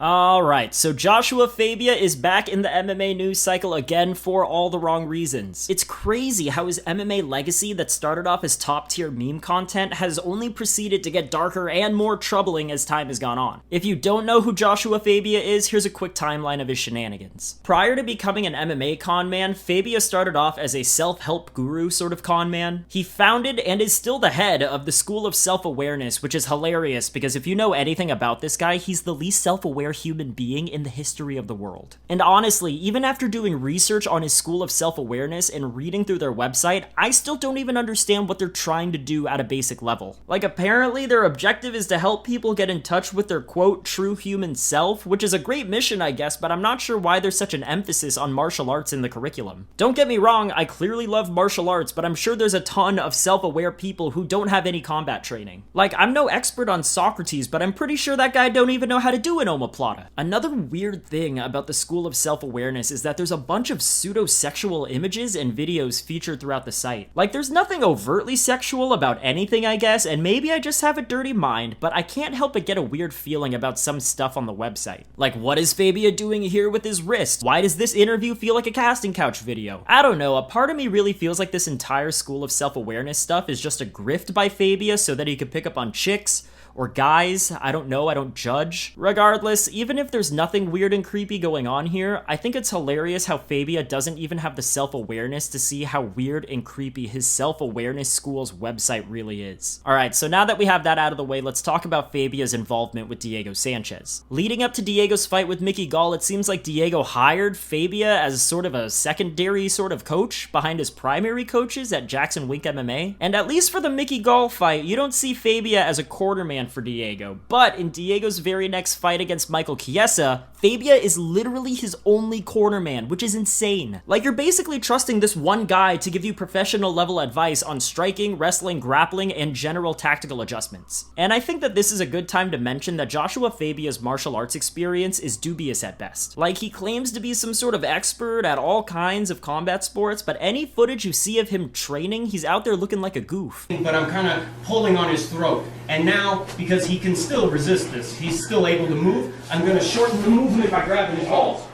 Alright, so Joshua Fabia is back in the MMA news cycle again for all the wrong reasons. It's crazy how his MMA legacy that started off as top tier meme content has only proceeded to get darker and more troubling as time has gone on. If you don't know who Joshua Fabia is, here's a quick timeline of his shenanigans. Prior to becoming an MMA con man, Fabia started off as a self-help guru sort of con man. He founded and is still the head of the School of Self-Awareness, which is hilarious because if you know anything about this guy, he's the least self-aware human being in the history of the world. And honestly, even after doing research on his School of Self-Awareness and reading through their website, I still don't even understand what they're trying to do at a basic level. Like, apparently their objective is to help people get in touch with their quote true human self, which is a great mission I guess, but I'm not sure why there's such an emphasis on martial arts in the curriculum. Don't get me wrong, I clearly love martial arts, but I'm sure there's a ton of self-aware people who don't have any combat training. Like, I'm no expert on Socrates, but I'm pretty sure that guy don't even know how to do an omoplata. Another weird thing about the School of Self-Awareness is that there's a bunch of pseudo-sexual images and videos featured throughout the site. Like, there's nothing overtly sexual about anything, I guess, and maybe I just have a dirty mind, but I can't help but get a weird feeling about some stuff on the website. Like, what is Fabia doing here with his wrist? Why does this interview feel like a casting couch video? I don't know, a part of me really feels like this entire School of Self-Awareness stuff is just a grift by Fabia so that he could pick up on chicks, or guys, I don't know, I don't judge. Regardless, even if there's nothing weird and creepy going on here, I think it's hilarious how Fabia doesn't even have the self-awareness to see how weird and creepy his self-awareness school's website really is. Alright, so now that we have that out of the way, let's talk about Fabia's involvement with Diego Sanchez. Leading up to Diego's fight with Mickey Gall, it seems like Diego hired Fabia as sort of a secondary sort of coach behind his primary coaches at Jackson Wink MMA. And at least for the Mickey Gall fight, you don't see Fabia as a quarterman for Diego, but in Diego's very next fight against Michael Chiesa, Fabia is literally his only cornerman, which is insane. Like, you're basically trusting this one guy to give you professional level advice on striking, wrestling, grappling, and general tactical adjustments. And I think that this is a good time to mention that Joshua Fabia's martial arts experience is dubious at best. Like, he claims to be some sort of expert at all kinds of combat sports, but any footage you see of him training, he's out there looking like a goof. But I'm kind of pulling on his throat, and now, because he can still resist this, he's still able to move, I'm going to shorten the movement by grabbing his balls.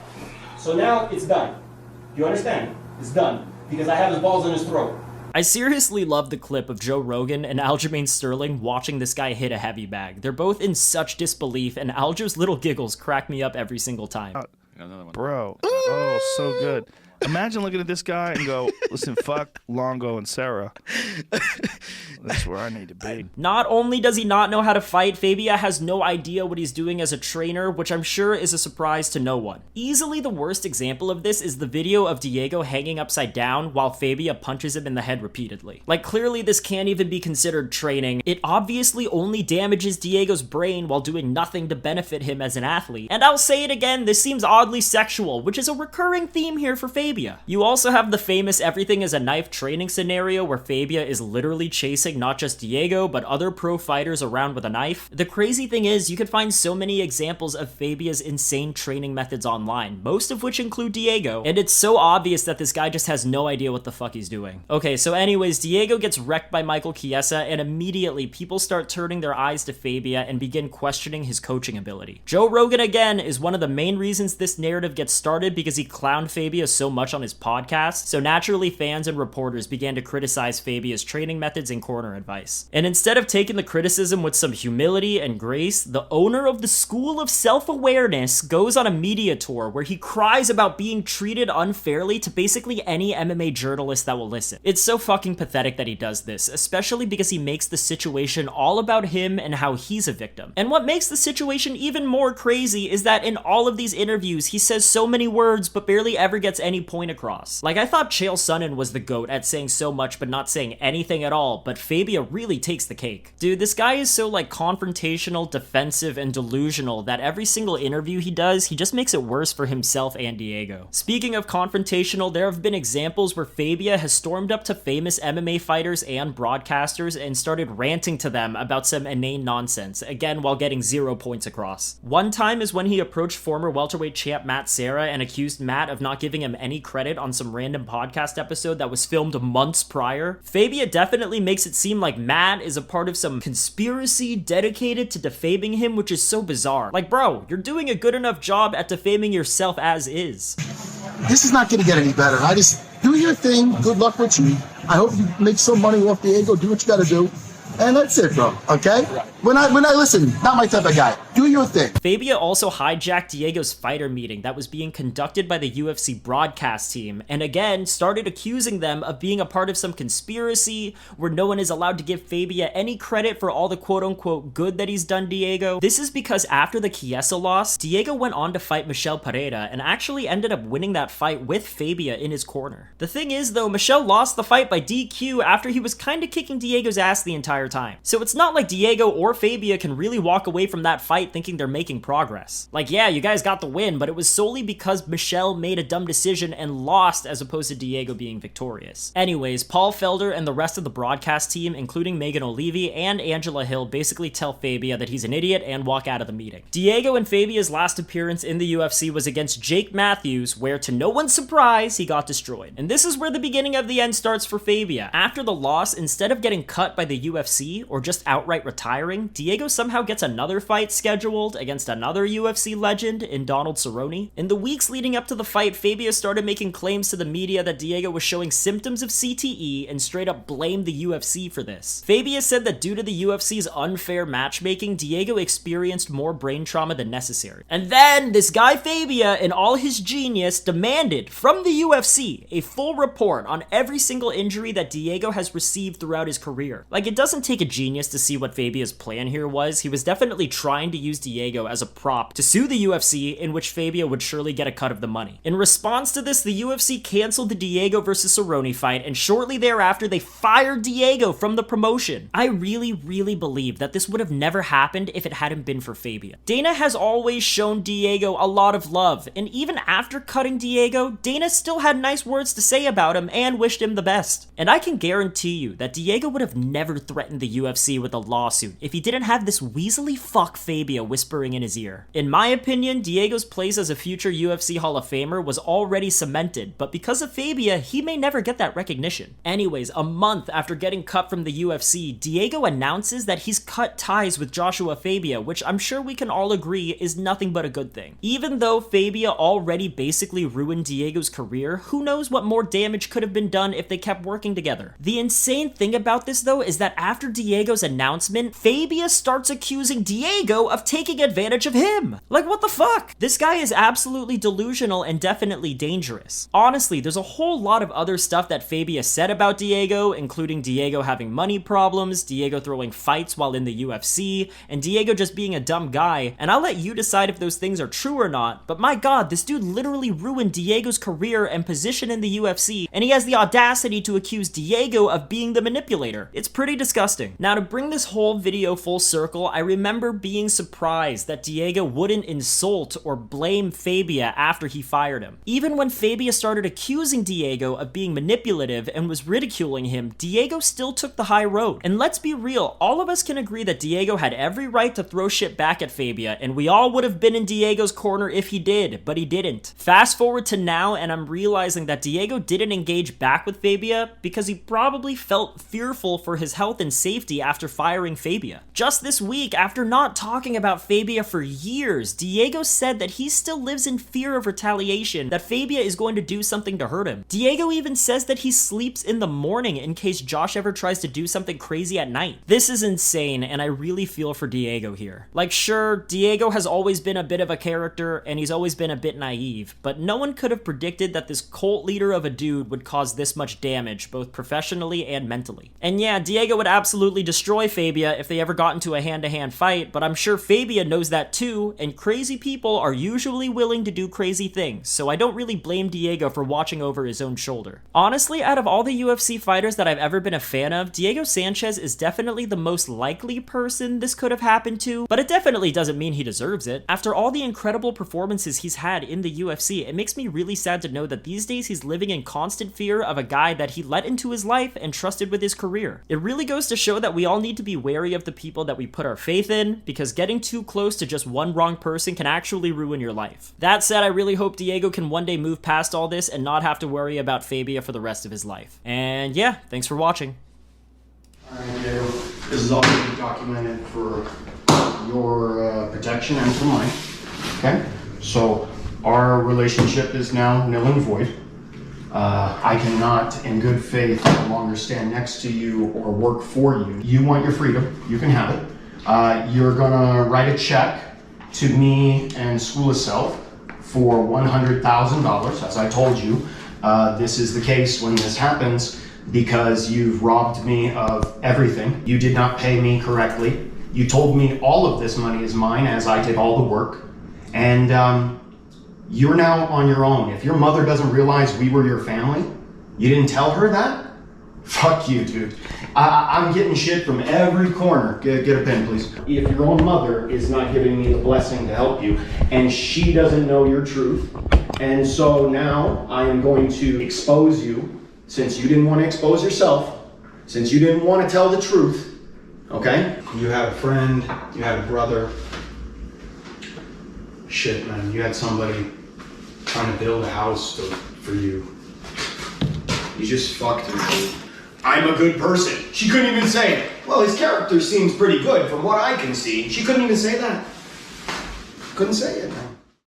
So now it's done. You understand? It's done. Because I have his balls in his throat. I seriously love the clip of Joe Rogan and Aljamain Sterling watching this guy hit a heavy bag. They're both in such disbelief, and Aljo's little giggles crack me up every single time. Bro, oh, so good. Imagine looking at this guy and go, listen, fuck Longo and Sarah. That's where I need to be. Not only does he not know how to fight, Fabia has no idea what he's doing as a trainer, which I'm sure is a surprise to no one. Easily the worst example of this is the video of Diego hanging upside down while Fabia punches him in the head repeatedly. Like, clearly this can't even be considered training. It obviously only damages Diego's brain while doing nothing to benefit him as an athlete. And I'll say it again, this seems oddly sexual, which is a recurring theme here for Fabia. You also have the famous everything is a knife training scenario where Fabia is literally chasing not just Diego, but other pro fighters around with a knife. The crazy thing is, you could find so many examples of Fabia's insane training methods online, most of which include Diego, and it's so obvious that this guy just has no idea what the fuck he's doing. Okay, so anyways, Diego gets wrecked by Michael Chiesa, and immediately people start turning their eyes to Fabia and begin questioning his coaching ability. Joe Rogan, again, is one of the main reasons this narrative gets started because he clowned Fabia so much on his podcast, so naturally fans and reporters began to criticize Fabia's training methods and corner advice. And instead of taking the criticism with some humility and grace, the owner of the School of Self-Awareness goes on a media tour where he cries about being treated unfairly to basically any MMA journalist that will listen. It's so fucking pathetic that he does this, especially because he makes the situation all about him and how he's a victim. And what makes the situation even more crazy is that in all of these interviews, he says so many words but barely ever gets any point across. Like, I thought Chael Sonnen was the GOAT at saying so much but not saying anything at all, but Fabia really takes the cake. Dude, this guy is so like confrontational, defensive, and delusional that every single interview he does, he just makes it worse for himself and Diego. Speaking of confrontational, there have been examples where Fabia has stormed up to famous MMA fighters and broadcasters and started ranting to them about some inane nonsense, again while getting 0 points across. One time is when he approached former welterweight champ Matt Serra and accused Matt of not giving him any any credit on some random podcast episode that was filmed months prior, Fabia definitely makes it seem like Matt is a part of some conspiracy dedicated to defaming him, which is so bizarre. Like, bro, you're doing a good enough job at defaming yourself as is. This is not going to get any better. I just do your thing. Good luck with you. I hope you make some money off Diego. Do what you got to do. And that's it, bro. Okay? When I listen, not my type of guy. Do your thing. Fabia also hijacked Diego's fighter meeting that was being conducted by the UFC broadcast team, and again started accusing them of being a part of some conspiracy where no one is allowed to give Fabia any credit for all the quote-unquote good that he's done Diego. This is because after the Chiesa loss, Diego went on to fight Michel Pereira and actually ended up winning that fight with Fabia in his corner. The thing is though, Michel lost the fight by DQ after he was kinda kicking Diego's ass the entire time. So it's not like Diego or Fabia can really walk away from that fight thinking they're making progress. Like, yeah, you guys got the win, but it was solely because Michel made a dumb decision and lost as opposed to Diego being victorious. Anyways, Paul Felder and the rest of the broadcast team, including Megan Olivi and Angela Hill, basically tell Fabia that he's an idiot and walk out of the meeting. Diego and Fabia's last appearance in the UFC was against Jake Matthews, where to no one's surprise, he got destroyed. And this is where the beginning of the end starts for Fabia. After the loss, instead of getting cut by the UFC or just outright retiring, Diego somehow gets another fight scheduled against another UFC legend in Donald Cerrone. In the weeks leading up to the fight, Fabia started making claims to the media that Diego was showing symptoms of CTE and straight up blamed the UFC for this. Fabia said that due to the UFC's unfair matchmaking, Diego experienced more brain trauma than necessary. And then this guy Fabia, in all his genius, demanded from the UFC a full report on every single injury that Diego has received throughout his career. Like, it doesn't take a genius to see what Fabia's plan here was. He was definitely trying to use Diego as a prop to sue the UFC, in which Fabia would surely get a cut of the money. In response to this, the UFC canceled the Diego versus Cerrone fight, and shortly thereafter, they fired Diego from the promotion. I really believe that this would have never happened if it hadn't been for Fabia. Dana has always shown Diego a lot of love, and even after cutting Diego, Dana still had nice words to say about him and wished him the best. And I can guarantee you that Diego would have never threatened the UFC with a lawsuit if he didn't have this weaselly fuck Fabia whispering in his ear. In my opinion, Diego's place as a future UFC Hall of Famer was already cemented, but because of Fabia, he may never get that recognition. Anyways, a month after getting cut from the UFC, Diego announces that he's cut ties with Joshua Fabia, which I'm sure we can all agree is nothing but a good thing. Even though Fabia already basically ruined Diego's career, who knows what more damage could have been done if they kept working together. The insane thing about this though is that after Diego's announcement, Fabia starts accusing Diego of taking advantage of him. Like, what the fuck? This guy is absolutely delusional and definitely dangerous. Honestly, there's a whole lot of other stuff that Fabia said about Diego, including Diego having money problems, Diego throwing fights while in the UFC, and Diego just being a dumb guy, and I'll let you decide if those things are true or not, but my god, this dude literally ruined Diego's career and position in the UFC, and he has the audacity to accuse Diego of being the manipulator. It's pretty disgusting. Now, to bring this whole video full circle, I remember being surprised that Diego wouldn't insult or blame Fabia after he fired him. Even when Fabia started accusing Diego of being manipulative and was ridiculing him, Diego still took the high road. And let's be real, all of us can agree that Diego had every right to throw shit back at Fabia, and we all would have been in Diego's corner if he did, but he didn't. Fast forward to now, and I'm realizing that Diego didn't engage back with Fabia because he probably felt fearful for his health and safety after firing Fabia. Just this week, after not talking about Fabia for years, Diego said that he still lives in fear of retaliation, that Fabia is going to do something to hurt him. Diego even says that he sleeps in the morning in case Josh ever tries to do something crazy at night. This is insane, and I really feel for Diego here. Like, sure, Diego has always been a bit of a character, and he's always been a bit naive, but no one could have predicted that this cult leader of a dude would cause this much damage, both professionally and mentally. And yeah, Diego would absolutely destroy Fabia if they ever got into a hand-to-hand fight, but I'm sure Fabia knows that too, and crazy people are usually willing to do crazy things, so I don't really blame Diego for watching over his own shoulder. Honestly, out of all the UFC fighters that I've ever been a fan of, Diego Sanchez is definitely the most likely person this could have happened to, but it definitely doesn't mean he deserves it. After all the incredible performances he's had in the UFC, it makes me really sad to know that these days he's living in constant fear of a guy that he let into his life and trusted with his career. It really goes to show that we all need to be wary of the people people that we put our faith in, because getting too close to just one wrong person can actually ruin your life. That said, I really hope Diego can one day move past all this and not have to worry about Fabia for the rest of his life. And yeah, thanks for watching. Alright, Diego, this is all going to be documented for your protection and for mine. Okay? So, our relationship is now nil and void. I cannot, in good faith, no longer stand next to you or work for you. You want your freedom, you can have it. You're gonna write a check to me and School of Self for $100,000, as I told you. This is the case when this happens because you've robbed me of everything. You did not pay me correctly. You told me all of this money is mine as I did all the work. And you're now on your own. If your mother doesn't realize we were your family, you didn't tell her that? Fuck you, dude. I'm getting shit from every corner. Get a pen, please. If your own mother is not giving me the blessing to help you, and she doesn't know your truth, and so now I am going to expose you, since you didn't want to expose yourself, since you didn't want to tell the truth, okay? You had a friend, you had a brother. Shit, man, you had somebody trying to build a house for you. You just fucked me. I'm a good person. She couldn't even say it. Well, his character seems pretty good from what I can see. She couldn't even say that. Couldn't say it, man.